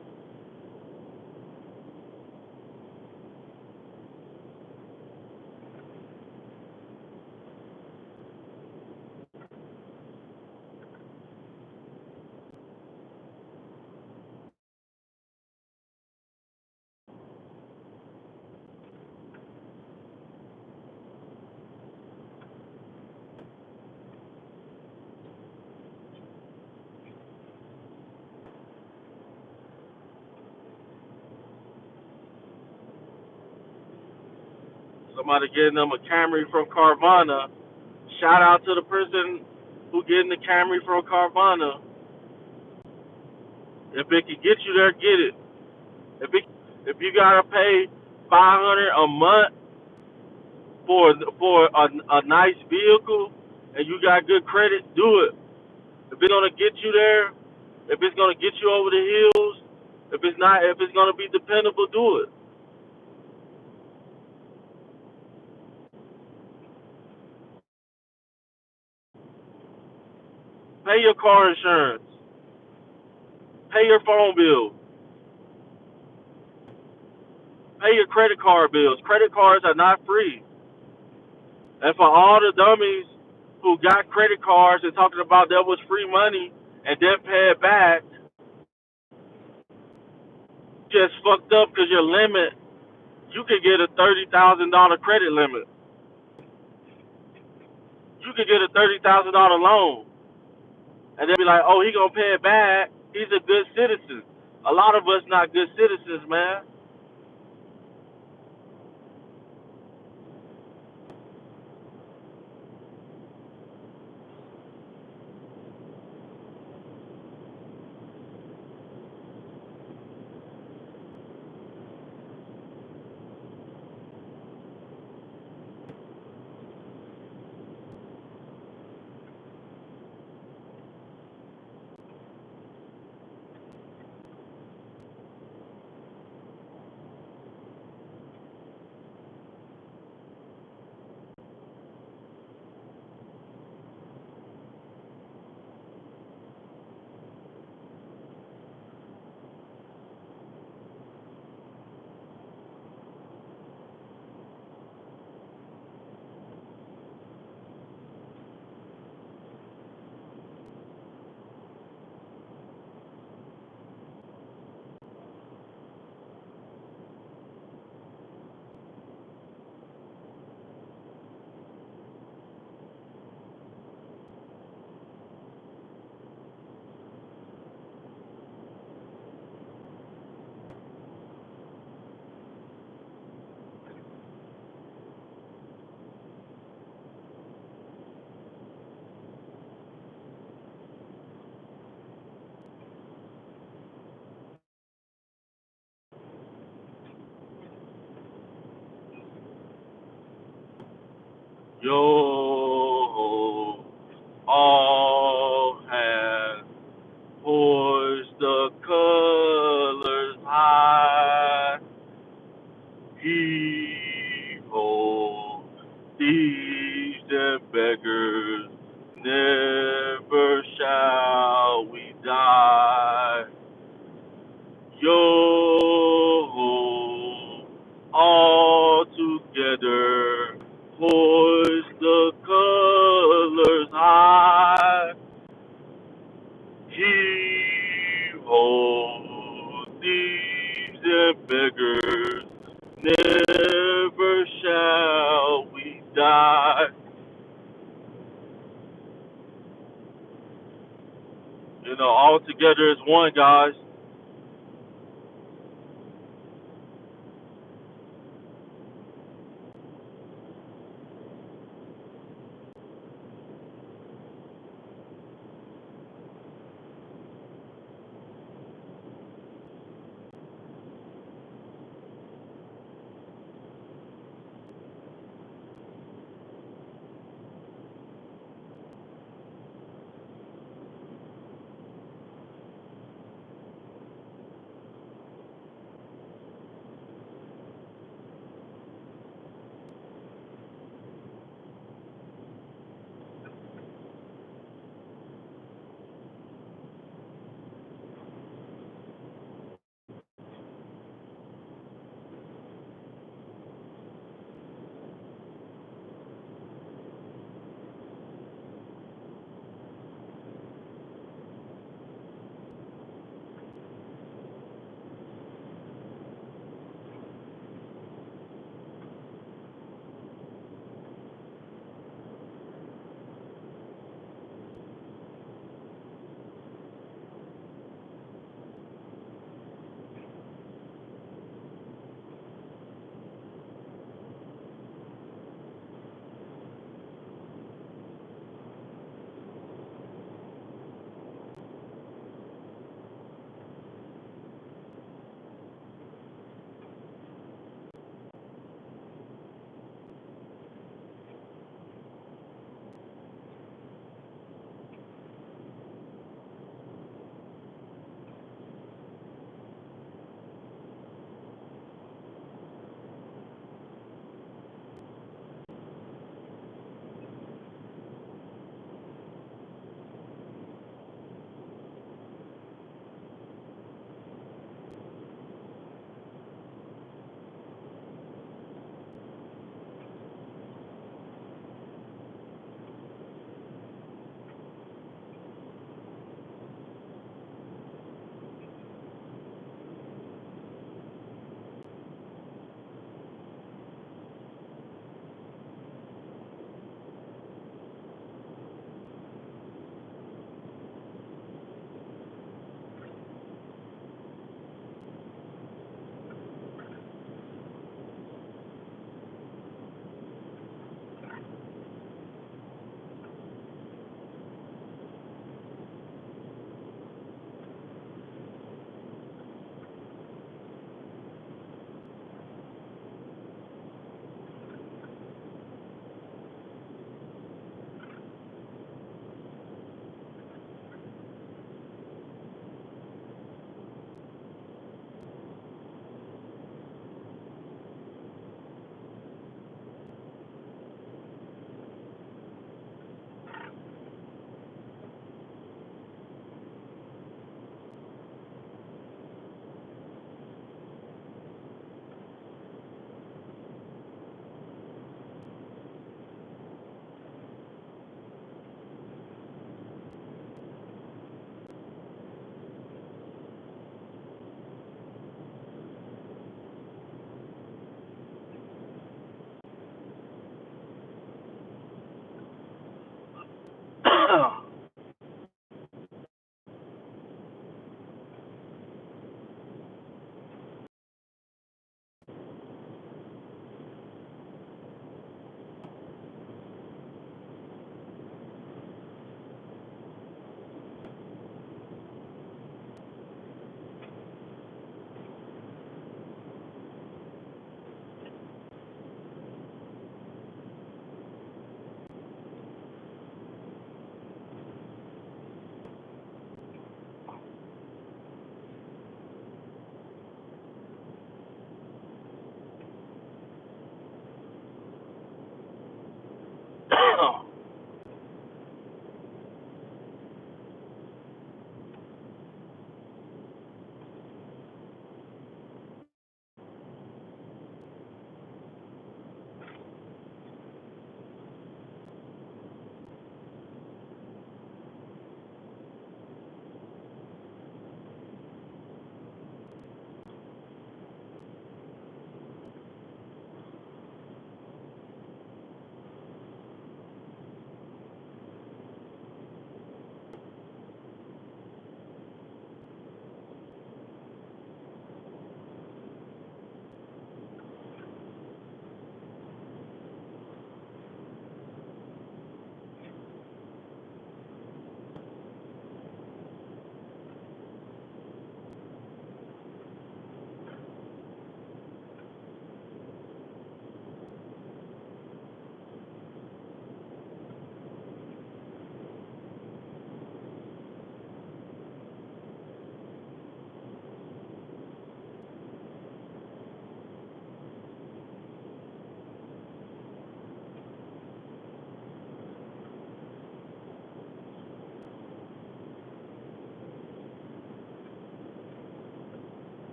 Somebody getting them a Camry from Carvana. Shout out to the person who getting the Camry from Carvana. If it can get you there, get it. If it, if you gotta pay 500 a month for a nice vehicle and you got good credit, do it. If it's gonna get you there, if it's gonna get you over the hills, if it's not, if it's gonna be dependable, do it. Pay your car insurance. Pay your phone bill. Pay your credit card bills. Credit cards are not free. And for all the dummies who got credit cards and talking about that was free money and didn't pay it back, just fucked up because your limit, you could get a $30,000 credit limit. You could get a $30,000 loan. And they'll be like, oh, he gonna pay it back. He's a good citizen. A lot of us not good citizens, man. Yo, all hands, hoist the colors high. Heave ho, thieves and beggars, never shall we die. Yo, all together, hoist the colors high. Heave ho, thieves and beggars, never shall we die. You know, all together as one, guys.